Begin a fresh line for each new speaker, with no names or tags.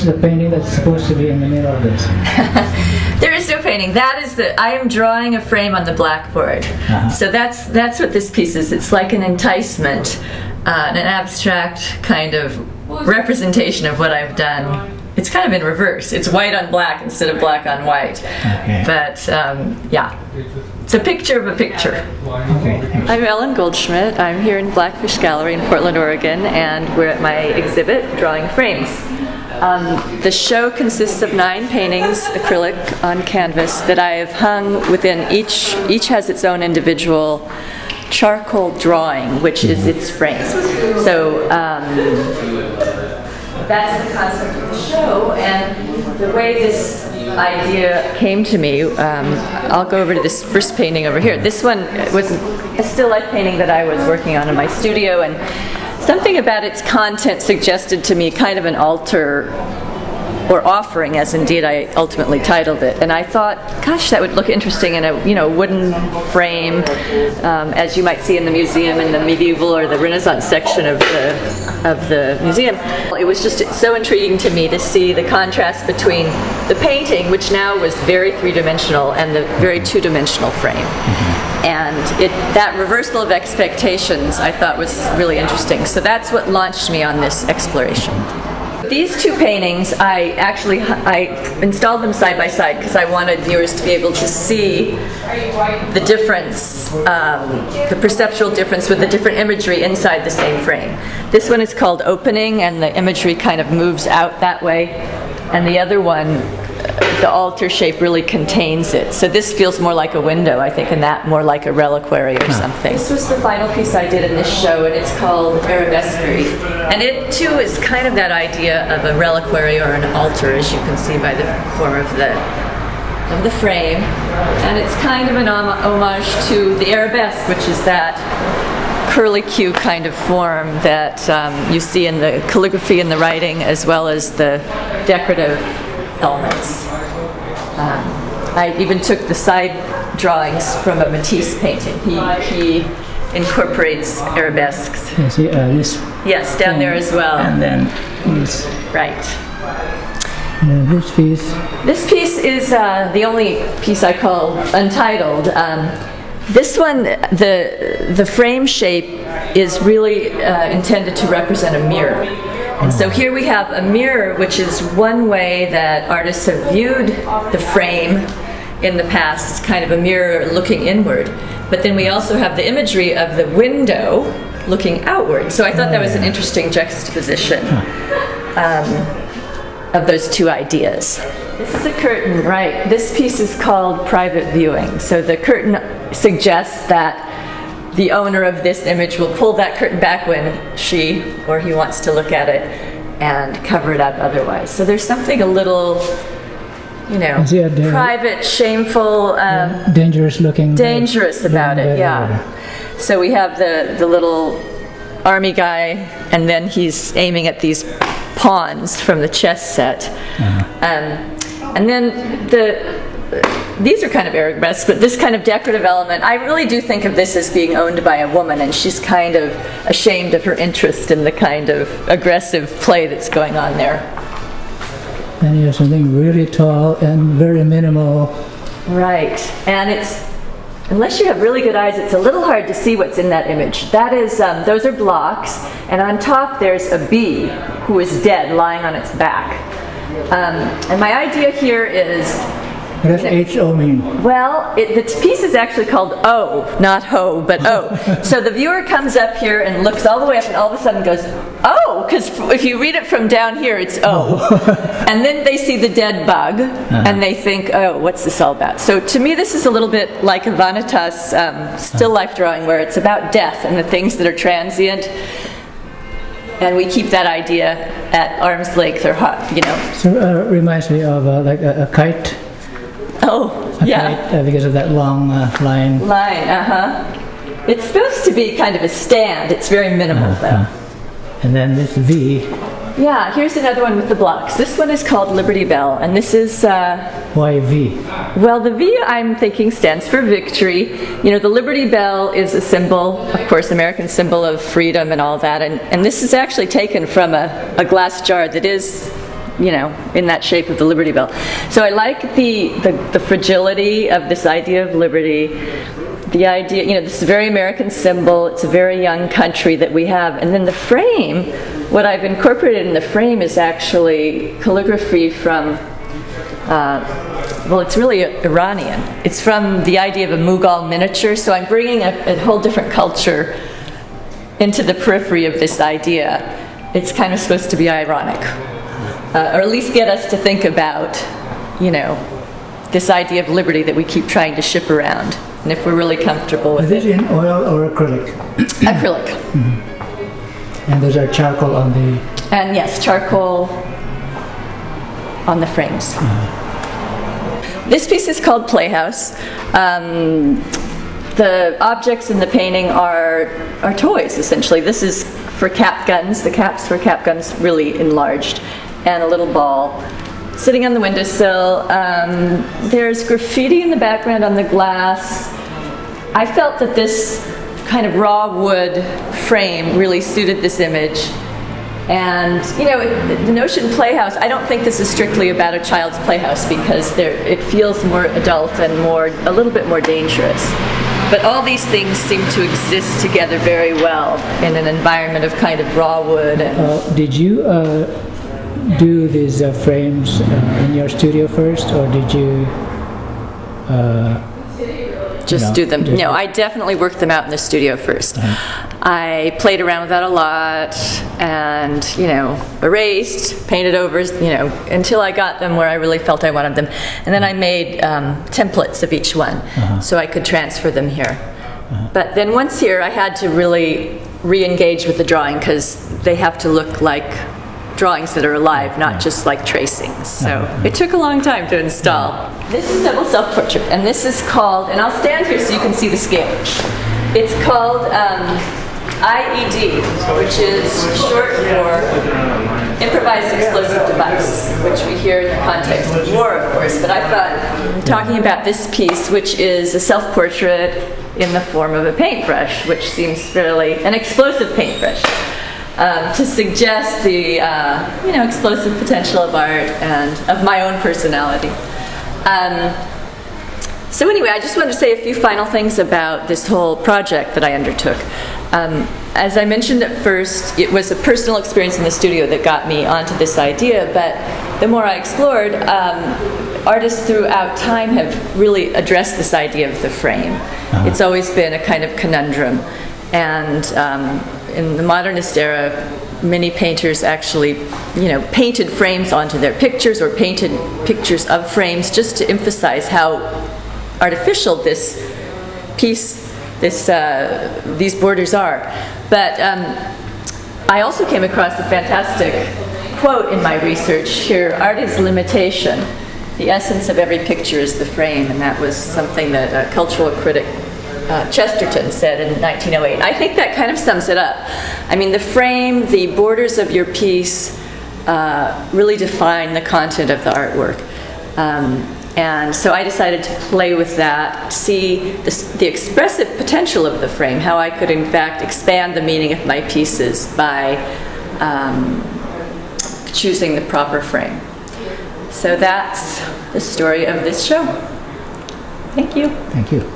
where's the painting that's supposed to be in the middle of this?
There is no painting. That is I am drawing a frame on the blackboard. So that's what this piece is. It's like an enticement, an abstract kind of representation of what I've done. It's kind of in reverse. It's white on black instead of black on white. Okay. But yeah, it's a picture of a picture.
Okay.
I'm Ellen Goldschmidt. I'm here in Blackfish Gallery in Portland, Oregon, and we're at my exhibit, Drawing Frames. The show consists of 9 paintings, acrylic on canvas, that I have hung within each has its own individual charcoal drawing, which is its frame. So that's the concept of the show, and the way this idea came to me, I'll go over to this first painting over here. This one was a still life painting that I was working on in my studio, and something about its content suggested to me kind of an altar or offering, as indeed I ultimately titled it. And I thought, gosh, that would look interesting in a wooden frame, as you might see in the museum in the medieval or the Renaissance section of the museum. It was just so intriguing to me to see the contrast between the painting, which now was very three-dimensional, and the very two-dimensional frame. And that reversal of expectations I thought was really interesting. So that's what launched me on this exploration. These 2 paintings, I installed them side by side because I wanted viewers to be able to see the difference, the perceptual difference with the different imagery inside the same frame. This one is called Opening, and the imagery kind of moves out that way, and the other one, the altar shape really contains it. So this feels more like a window, I think, and that more like a reliquary or something. This was the final piece I did in this show, and it's called Arabesquerie. And it, too, is kind of that idea of a reliquary or an altar, as you can see by the form of the frame. And it's kind of an homage to the arabesque, which is that curlicue kind of form that you see in the calligraphy and the writing, as well as the decorative elements. I even took the side drawings from a Matisse painting. He incorporates arabesques.
You see this?
Yes, down there as well.
And then this.
Right.
This piece?
This piece is the only piece I call untitled. This one, the frame shape is really intended to represent a mirror. And so here we have a mirror, which is one way that artists have viewed the frame in the past, kind of a mirror looking inward. But then we also have the imagery of the window looking outward. So I thought that was an interesting juxtaposition of those 2 ideas. This is a curtain, right? This piece is called Private Viewing. So the curtain suggests that the owner of this image will pull that curtain back when she or he wants to look at it and cover it up otherwise. So there's something a little, private, shameful,
dangerous looking.
Dangerous about it, yeah. So we have the little army guy, and then he's aiming at these pawns from the chess set. And then these are kind of arabesque, but this kind of decorative element, I really do think of this as being owned by a woman, and she's kind of ashamed of her interest in the kind of aggressive play that's going on there.
And you have something really tall and very minimal.
Right, and unless you have really good eyes, it's a little hard to see what's in that image. That is, those are blocks, and on top there's a bee who is dead, lying on its back. And my idea here is,
what does H-O mean?
Well, the piece is actually called O, not ho, but O. So the viewer comes up here and looks all the way up and all of a sudden goes, oh, because if you read it from down here, it's O. And then they see the dead bug, and they think, oh, what's this all about? So to me, this is a little bit like a Vanitas still life drawing, where it's about death and the things that are transient. And we keep that idea at arm's length, or
So it reminds me of like a kite.
Oh, yeah.
Kite, because of that long line.
It's supposed to be kind of a stand. It's very minimal, though.
And then this V.
Yeah, here's another one with the blocks. This one is called Liberty Bell, and this is...
Why V?
Well, the V, I'm thinking, stands for victory. The Liberty Bell is a symbol, of course, American symbol of freedom and all that, and this is actually taken from a glass jar that is you know, in that shape of the Liberty Bell. So I like the fragility of this idea of liberty, the idea, you know, this is a very American symbol, it's a very young country that we have, and then the frame, what I've incorporated in the frame is actually calligraphy from, well, it's really Iranian. It's from the idea of a Mughal miniature, so I'm bringing a whole different culture into the periphery of this idea. It's kind of supposed to be ironic, or at least get us to think about, you know, this idea of liberty that we keep trying to ship around, and if we're really comfortable with it.
Is it in oil or acrylic?
Acrylic.
Mm-hmm. And those are charcoal on the...
And yes, charcoal on the frames. This piece is called Playhouse. The objects in the painting are toys, essentially. This is for cap guns. The caps for cap guns really enlarged, and a little ball sitting on the windowsill. There's graffiti in the background on the glass. I felt that this kind of raw wood frame really suited this image. And, you know, the notion playhouse, I don't think this is strictly about a child's playhouse, because it feels more adult and a little bit more dangerous. But all these things seem to exist together very well in an environment of kind of raw wood.
Did you do these frames in your studio first, or did you
just do them? No, I definitely worked them out in the studio first. I played around with that a lot, and, you know, erased, painted over, you know, until I got them where I really felt I wanted them. And then I made templates of each one, so I could transfer them here. But then once here, I had to really re-engage with the drawing, because they have to look like drawings that are alive, not just like tracings. So it took a long time to install. This is double self-portrait, and this is called, and I'll stand here so you can see the scale. It's called IED, which is short for improvised explosive device, which we hear in the context of war, of course. But I thought, talking about this piece, which is a self-portrait in the form of a paintbrush, which seems fairly an explosive paintbrush, to suggest the you know, explosive potential of art and of my own personality. So anyway, I just wanted to say a few final things about this whole project that I undertook. As I mentioned at first, it was a personal experience in the studio that got me onto this idea, but the more I explored, artists throughout time have really addressed this idea of the frame. It's always been a kind of conundrum. And in the modernist era, many painters actually, you know, painted frames onto their pictures, or painted pictures of frames, just to emphasize how artificial this piece, these borders are. But I also came across a fantastic quote in my research here: "Art is limitation. The essence of every picture is the frame," and that was something that a cultural critic, Chesterton, said in 1908. I think that kind of sums it up. I mean, the frame, the borders of your piece really define the content of the artwork. And so I decided to play with that, see the expressive potential of the frame, how I could in fact expand the meaning of my pieces by choosing the proper frame. So that's the story of this show. Thank you.
Thank you.